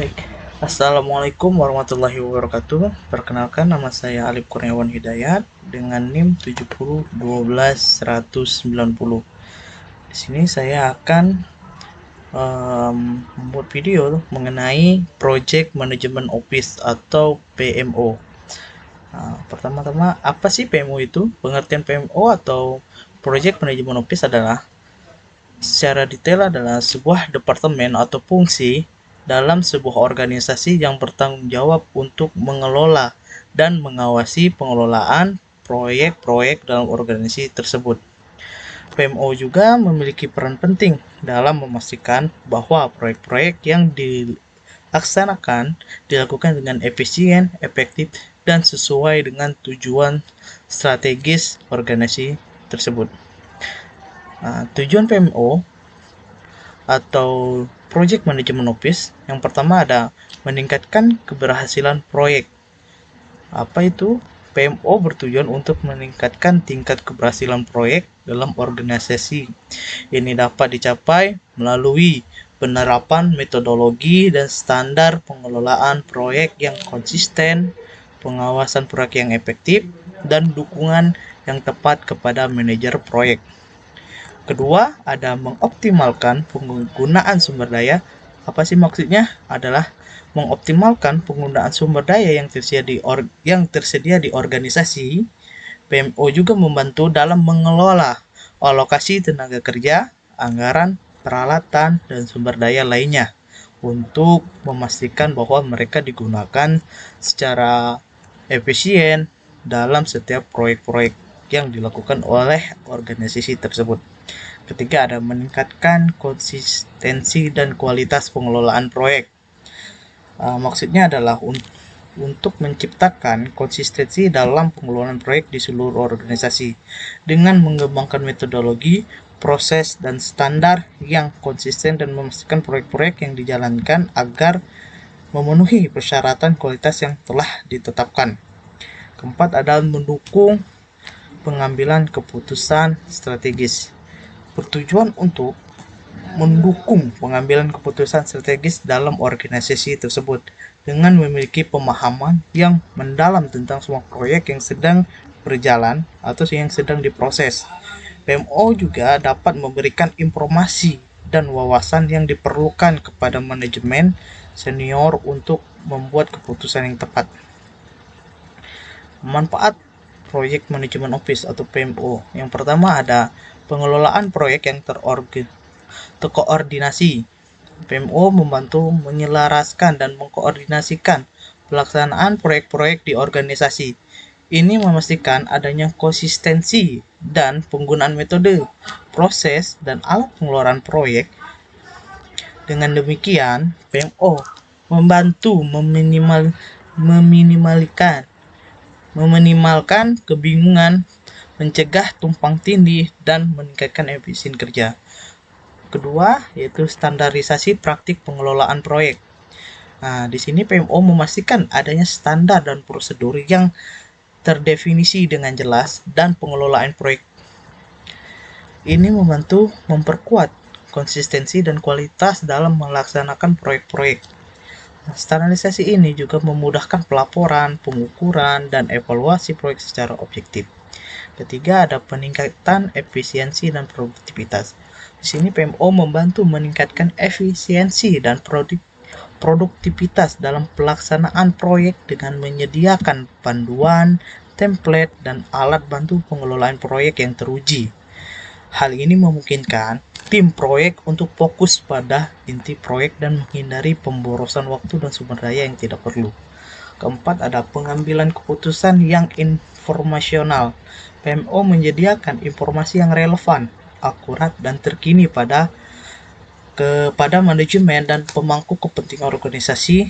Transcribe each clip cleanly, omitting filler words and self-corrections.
Baik, Assalamualaikum warahmatullahi wabarakatuh. Perkenalkan, nama saya Alif Kurniawan Hidayat dengan NIM 70121190. Di sini saya akan membuat video mengenai Project Management Office atau PMO. Pertama-tama, apa sih PMO itu? Pengertian PMO atau Project Management Office adalah secara detail adalah sebuah departemen atau fungsi dalam sebuah organisasi yang bertanggung jawab untuk mengelola dan mengawasi pengelolaan proyek-proyek dalam organisasi tersebut. PMO juga memiliki peran penting dalam memastikan bahwa proyek-proyek yang dilaksanakan dilakukan dengan efisien, efektif, dan sesuai dengan tujuan strategis organisasi tersebut. Tujuan PMO atau Project Management Office yang pertama ada meningkatkan keberhasilan proyek. Apa itu? PMO bertujuan untuk meningkatkan tingkat keberhasilan proyek dalam organisasi. Ini dapat dicapai melalui penerapan metodologi dan standar pengelolaan proyek yang konsisten, pengawasan proyek yang efektif, dan dukungan yang tepat kepada manajer proyek. Kedua, ada mengoptimalkan penggunaan sumber daya. Apa sih maksudnya? Adalah mengoptimalkan penggunaan sumber daya yang tersedia di organisasi. PMO juga membantu dalam mengelola alokasi tenaga kerja, anggaran, peralatan, dan sumber daya lainnya untuk memastikan bahwa mereka digunakan secara efisien dalam setiap proyek-proyek yang dilakukan oleh organisasi tersebut. Ketiga, ada meningkatkan konsistensi dan kualitas pengelolaan proyek. Maksudnya adalah untuk menciptakan konsistensi dalam pengelolaan proyek di seluruh organisasi dengan mengembangkan metodologi, proses, dan standar yang konsisten dan memastikan proyek-proyek yang dijalankan agar memenuhi persyaratan kualitas yang telah ditetapkan. Keempat, ada mendukung pengambilan keputusan strategis. Bertujuan untuk mendukung pengambilan keputusan strategis dalam organisasi tersebut dengan memiliki pemahaman yang mendalam tentang semua proyek yang sedang berjalan atau yang sedang diproses. PMO juga dapat memberikan informasi dan wawasan yang diperlukan kepada manajemen senior untuk membuat keputusan yang tepat. Manfaat Project Management Office atau PMO. Yang pertama ada pengelolaan proyek yang terkoordinasi. PMO membantu menyelaraskan dan mengkoordinasikan pelaksanaan proyek-proyek di organisasi. Ini memastikan adanya konsistensi dan penggunaan metode, proses, dan alat pengeluaran proyek. Dengan demikian, PMO membantu meminimalkan kebingungan, mencegah tumpang tindih, dan meningkatkan efisien kerja. Kedua, yaitu standarisasi praktik pengelolaan proyek. Di sini PMO memastikan adanya standar dan prosedur yang terdefinisi dengan jelas dan pengelolaan proyek. Ini membantu memperkuat konsistensi dan kualitas dalam melaksanakan proyek-proyek. Standarisasi ini juga memudahkan pelaporan, pengukuran, dan evaluasi proyek secara objektif. Ketiga, ada peningkatan efisiensi dan produktivitas. Di sini PMO membantu meningkatkan efisiensi dan produktivitas dalam pelaksanaan proyek dengan menyediakan panduan, template, dan alat bantu pengelolaan proyek yang teruji. Hal ini memungkinkan tim proyek untuk fokus pada inti proyek dan menghindari pemborosan waktu dan sumber daya yang tidak perlu. Keempat, ada pengambilan keputusan yang informasional. PMO menyediakan informasi yang relevan, akurat, dan terkini kepada manajemen dan pemangku kepentingan organisasi.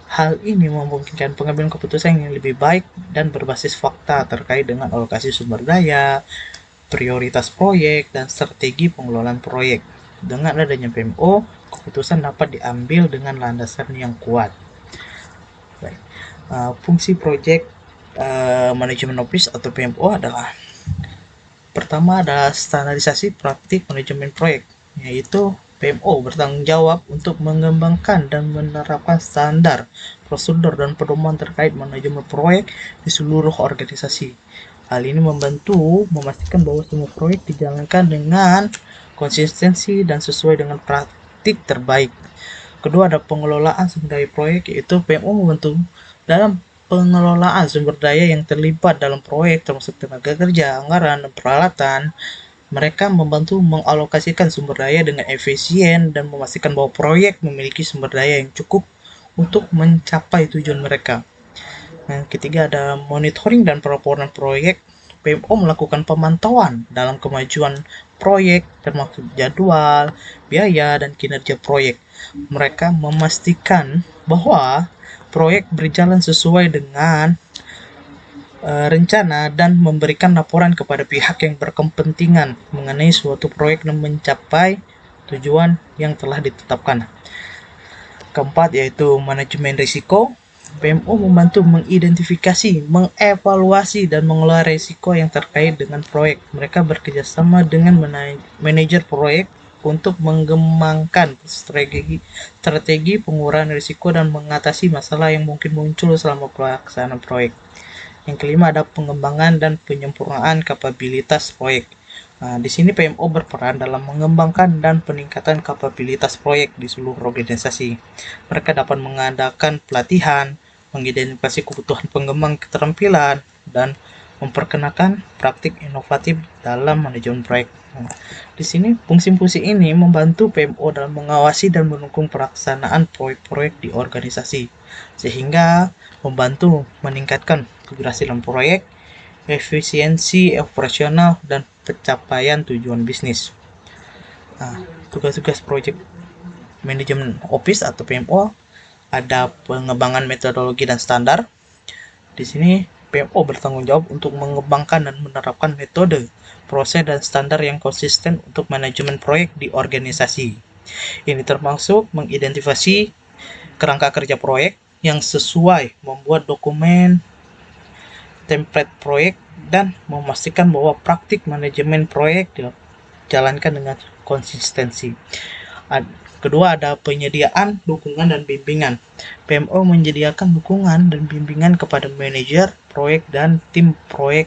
Hal ini memungkinkan pengambilan keputusan yang lebih baik dan berbasis fakta terkait dengan alokasi sumber daya, prioritas proyek, dan strategi pengelolaan proyek. Dengan adanya PMO, keputusan dapat diambil dengan landasan yang kuat. Baik. Fungsi Project Management Office atau PMO adalah pertama adalah standarisasi praktik manajemen proyek, yaitu PMO bertanggung jawab untuk mengembangkan dan menerapkan standar, prosedur, dan pedoman terkait manajemen proyek di seluruh organisasi. Hal ini membantu memastikan bahwa semua proyek dijalankan dengan konsistensi dan sesuai dengan praktik terbaik. Kedua, ada pengelolaan sumber daya proyek, yaitu PMO membantu dalam pengelolaan sumber daya yang terlibat dalam proyek, termasuk tenaga kerja, anggaran, dan peralatan. Mereka membantu mengalokasikan sumber daya dengan efisien dan memastikan bahwa proyek memiliki sumber daya yang cukup untuk mencapai tujuan mereka. Yang ketiga, ada monitoring dan pelaporan proyek. PMO melakukan pemantauan dalam kemajuan proyek, termasuk jadwal, biaya, dan kinerja proyek. Mereka memastikan bahwa proyek berjalan sesuai dengan rencana dan memberikan laporan kepada pihak yang berkepentingan mengenai suatu proyek dan mencapai tujuan yang telah ditetapkan. Keempat, yaitu manajemen risiko. PMO membantu mengidentifikasi, mengevaluasi, dan mengelola risiko yang terkait dengan proyek. Mereka bekerjasama dengan manajer proyek untuk mengembangkan strategi pengurangan risiko dan mengatasi masalah yang mungkin muncul selama pelaksanaan proyek. Yang kelima, ada pengembangan dan penyempurnaan kapabilitas proyek. Nah, di sini PMO berperan dalam mengembangkan dan peningkatan kapabilitas proyek di seluruh organisasi. Mereka dapat mengadakan pelatihan, mengidentifikasi kebutuhan pengembang keterampilan, dan memperkenalkan praktik inovatif dalam manajemen proyek. Nah, di sini fungsi-fungsi ini membantu PMO dalam mengawasi dan mendukung pelaksanaan proyek-proyek di organisasi, sehingga membantu meningkatkan keberhasilan proyek, efisiensi operasional, dan pencapaian tujuan bisnis. Nah, tugas-tugas project manajemen office atau PMO ada pengembangan metodologi dan standar. Di sini PMO bertanggung jawab untuk mengembangkan dan menerapkan metode, proses, dan standar yang konsisten untuk manajemen proyek di organisasi. Ini termasuk mengidentifikasi kerangka kerja proyek yang sesuai, membuat dokumen, template proyek, dan memastikan bahwa praktik manajemen proyek dijalankan dengan konsistensi. Kedua, ada penyediaan, dukungan, dan bimbingan. PMO menyediakan dukungan dan bimbingan kepada manajer proyek dan tim proyek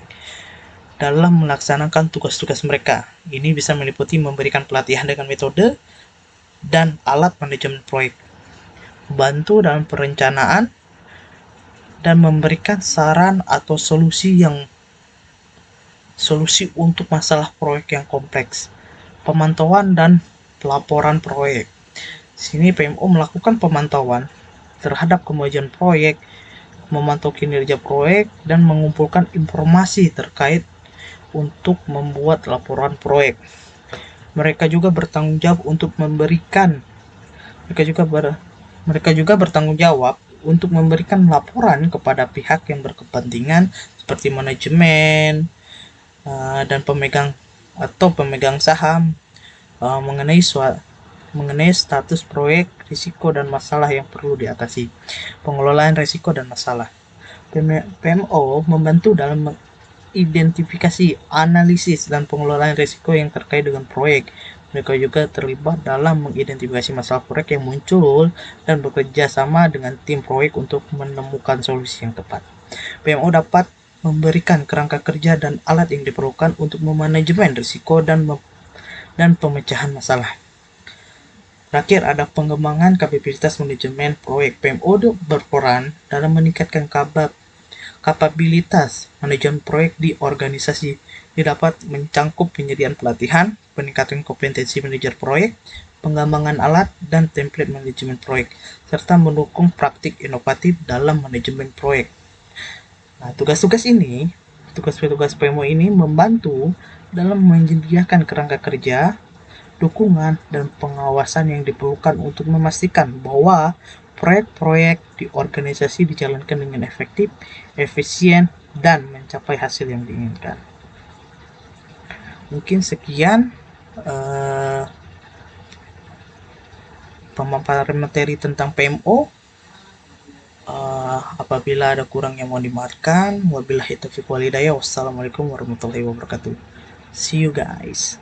dalam melaksanakan tugas-tugas mereka. Ini bisa meliputi memberikan pelatihan dengan metode dan alat manajemen proyek, membantu dalam perencanaan, dan memberikan saran atau solusi untuk masalah proyek yang kompleks. Pemantauan dan pelaporan proyek. Sini PMO melakukan pemantauan terhadap kemajuan proyek, memantau kinerja proyek, dan mengumpulkan informasi terkait untuk membuat laporan proyek. Mereka juga bertanggung jawab untuk memberikan laporan kepada pihak yang berkepentingan seperti manajemen dan pemegang saham mengenai status proyek, risiko, dan masalah yang perlu diatasi. Pengelolaan risiko dan masalah. PMO membantu dalam mengidentifikasi, analisis, dan pengelolaan risiko yang terkait dengan proyek. Mereka juga terlibat dalam mengidentifikasi masalah proyek yang muncul dan bekerja sama dengan tim proyek untuk menemukan solusi yang tepat. PMO dapat memberikan kerangka kerja dan alat yang diperlukan untuk memanajemen risiko dan pemecahan masalah. Terakhir, ada pengembangan kapabilitas manajemen proyek. PMO berperan dalam meningkatkan kapabilitas manajemen proyek di organisasi. Ini dapat mencangkup penyediaan pelatihan, peningkatan kompetensi manajer proyek, pengembangan alat dan template manajemen proyek, serta mendukung praktik inovatif dalam manajemen proyek. Nah, tugas-tugas PMO ini membantu dalam menyediakan kerangka kerja, dukungan, dan pengawasan yang diperlukan untuk memastikan bahwa proyek-proyek di organisasi dijalankan dengan efektif, efisien, dan mencapai hasil yang diinginkan. Mungkin sekian pemaparan materi tentang PMO. Apabila ada kurang yang mau dimaafkan. Wabillahi taufiq wal hidayah. Wassalamualaikum warahmatullahi wabarakatuh. See you guys.